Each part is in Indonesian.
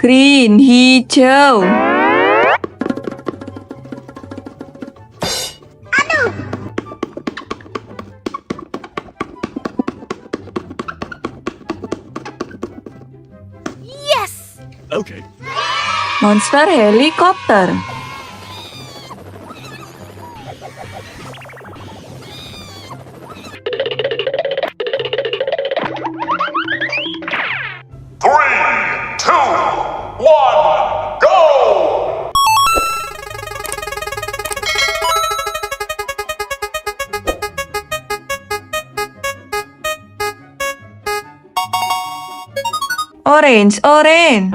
Green, hijau. Yes! Okay. Monster helikopter. Three, two, one, go! Orange, orange.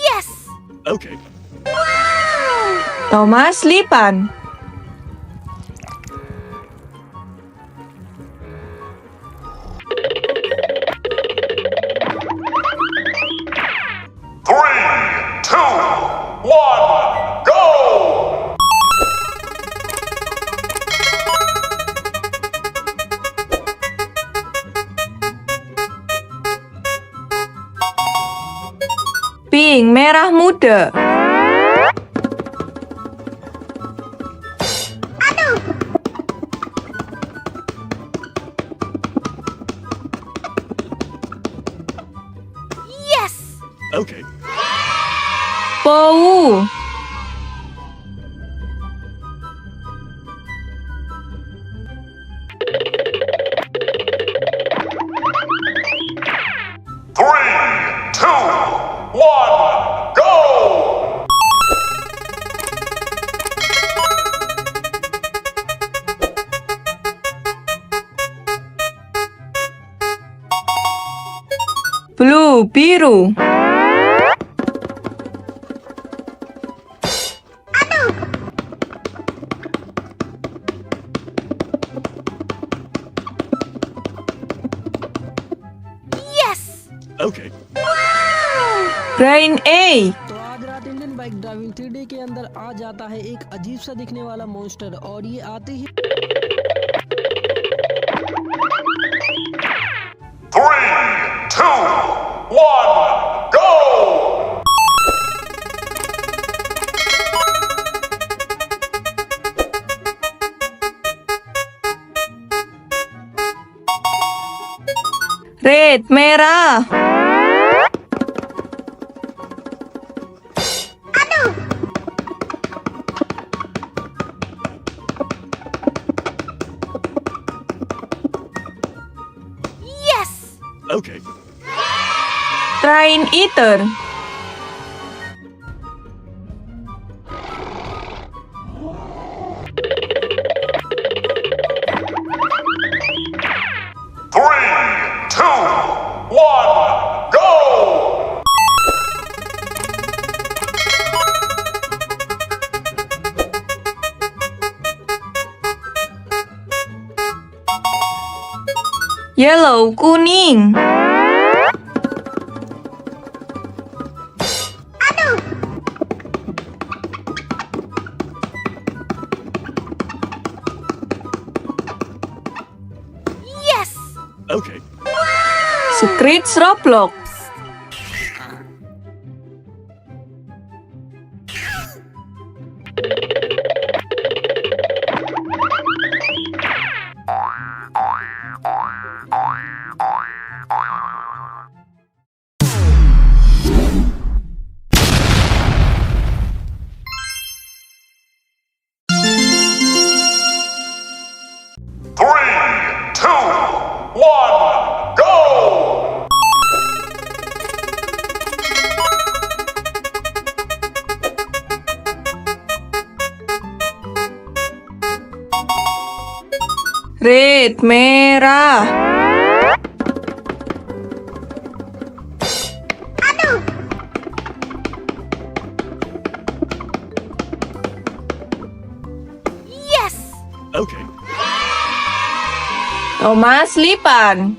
Yes! Okay. Thomas, lipan. Three, two, one, go! Pink, merah muda. Yes! Okay. Bou. Three, two, one, go! Blue, biru. Yes! Okay. Green, A. तो आज रात Indian bike driving 3D के अंदर आ जाता है एक अजीब सा दिखने वाला मॉन्स्टर और ये आते ही Three, two, one, go! Red, merah. Yes! Okay. Train eater. Three, two, one, go! Yellow, kuning. Yes! Okay. Screech, Roblox. Three, two, one, go! Red, merah. Yes! Okay. Thomas, lipan.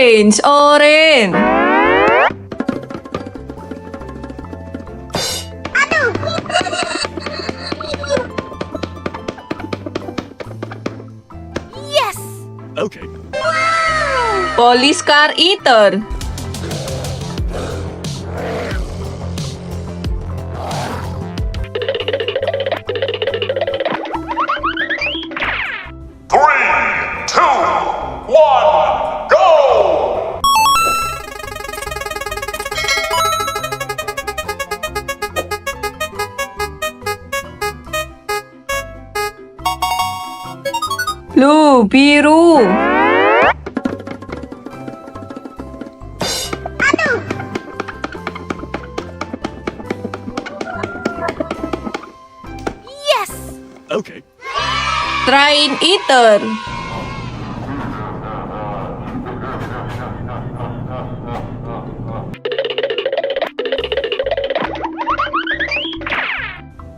Orange, orange. Yes! Okay. Police car eater. Three, two, one, go! Blue, biru. Yes! Okay. Train eater.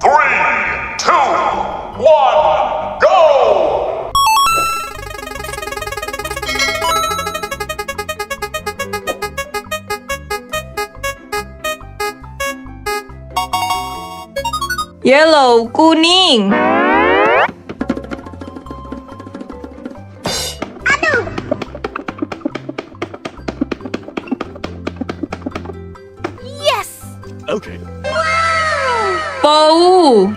Three, two, one, go! Yellow, kuning. Yes! Okay. Bou.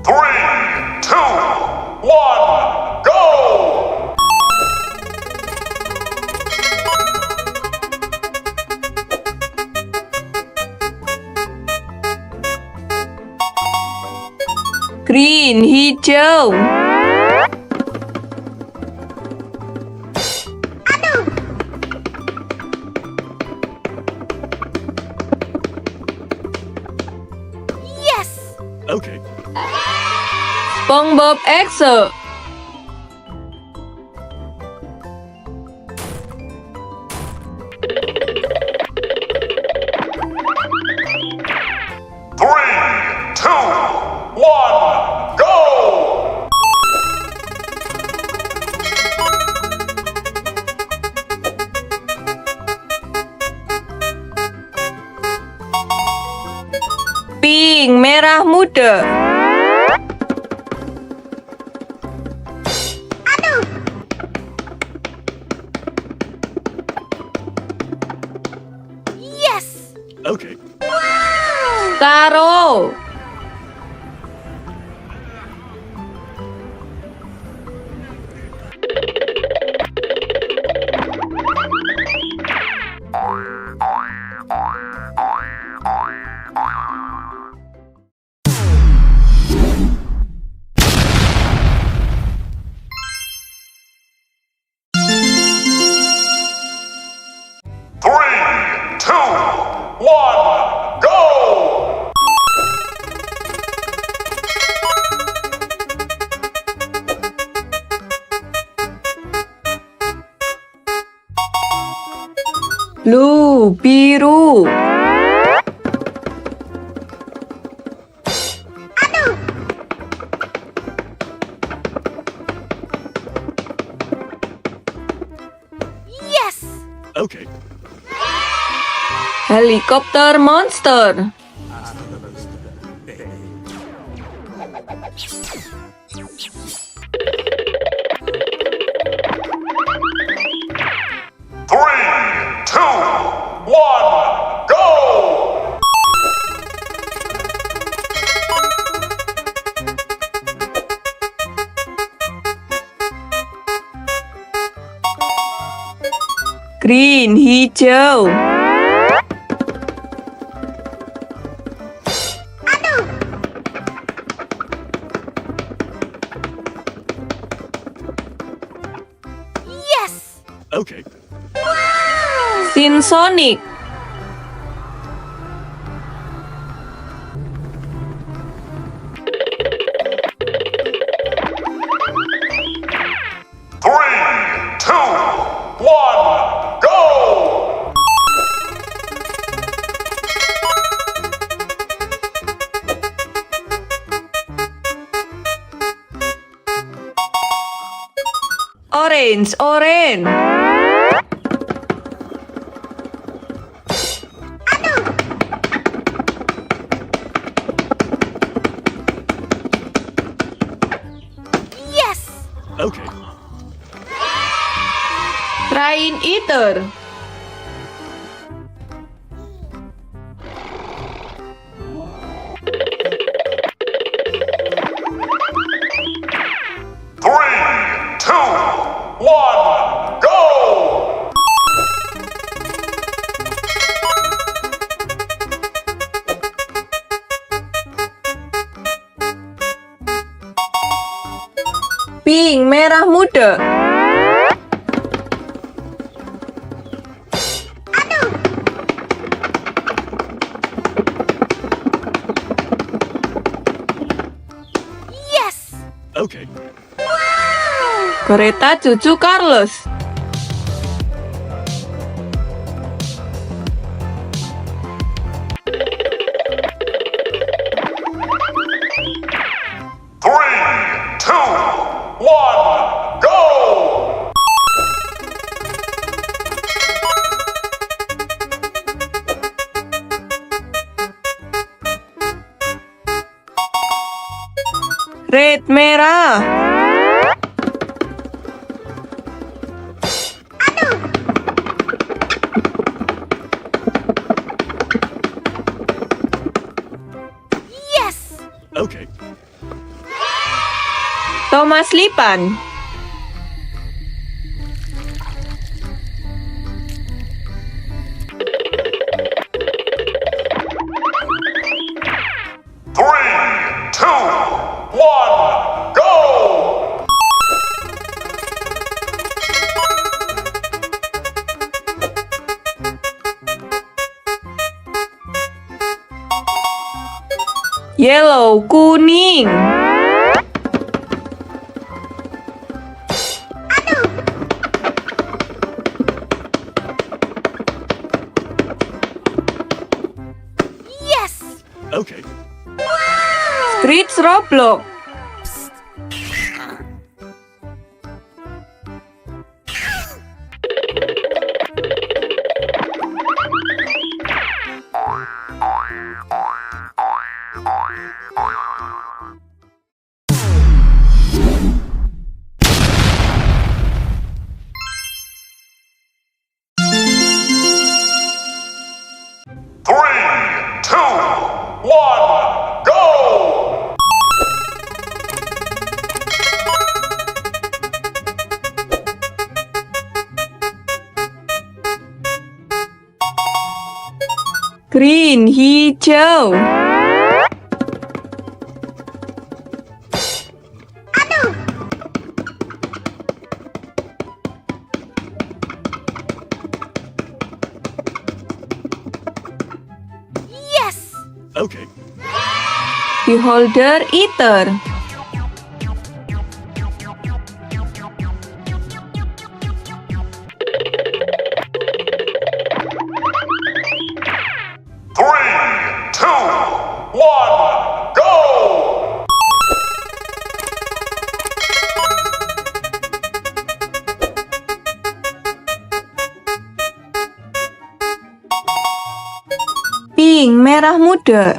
Three, two, one, go! Green, hijau. Yes! Okay. Spongebob Exe. Three, two, one, go! Pink, merah muda. Yes! Okay. Taro. Three, two, one, go! Blue, biru. Yes! Okay. Helikopter monster. Three, two, one, go! Green, hijau. Yes! Okay. Sonic. Three, two, one, go! Orange, orange. Yes. Okay. Train eater. Three, two, one, go! Pink, merah muda. Yes. Okay. Kereta cucu Carlos. Three, two, one, go! Red, merah. Yes. Okay. Thomas Lipan. Three, two, one, go! Yellow, kuning. Yes. Okay. Streets Roblox. Three, two, one, go! Green, hijau. Yes. Okay. Beholder, eater. Three, two, one, go! Pink, merah muda.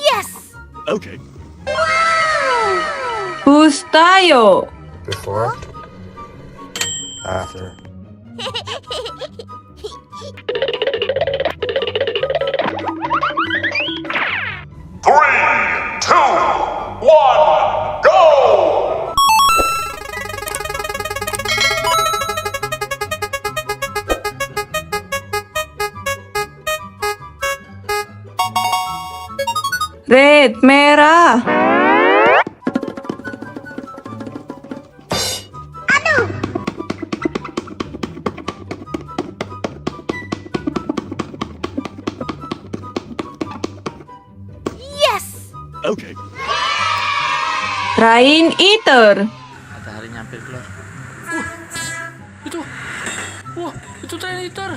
Yes. Okay. Bous tayo. Before, after. Three, two, one, go! Red, merah. Yes. Okay. Train eater. Matahari hampir keluar. Itu Wah, itu traitor.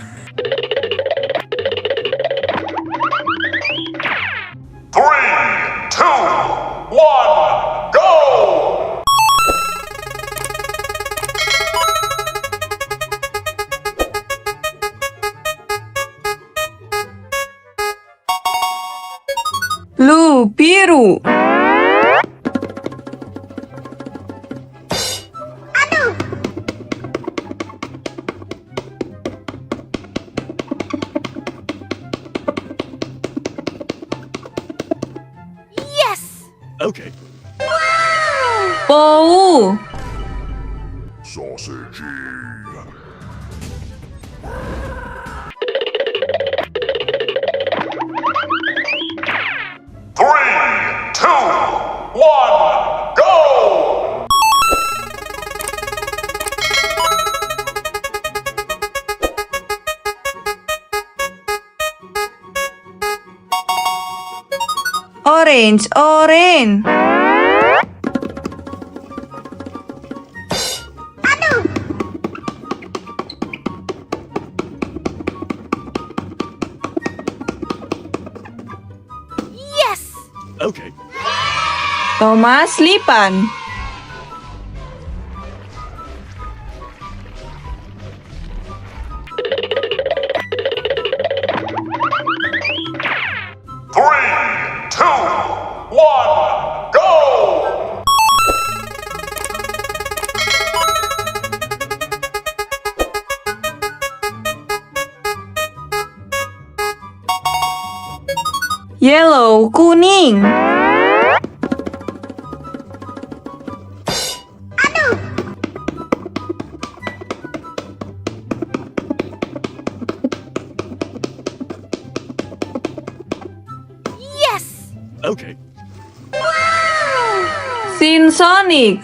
3, 2, 1, go! Blue, biru. Yes! Okay. Bou. Sausage. 3, 2, 1, go! Orange, orange. Yes! Okay. Thomas, lipan. Three, two, one, go! Yellow, kuning. Yes! Okay. Sinsonic.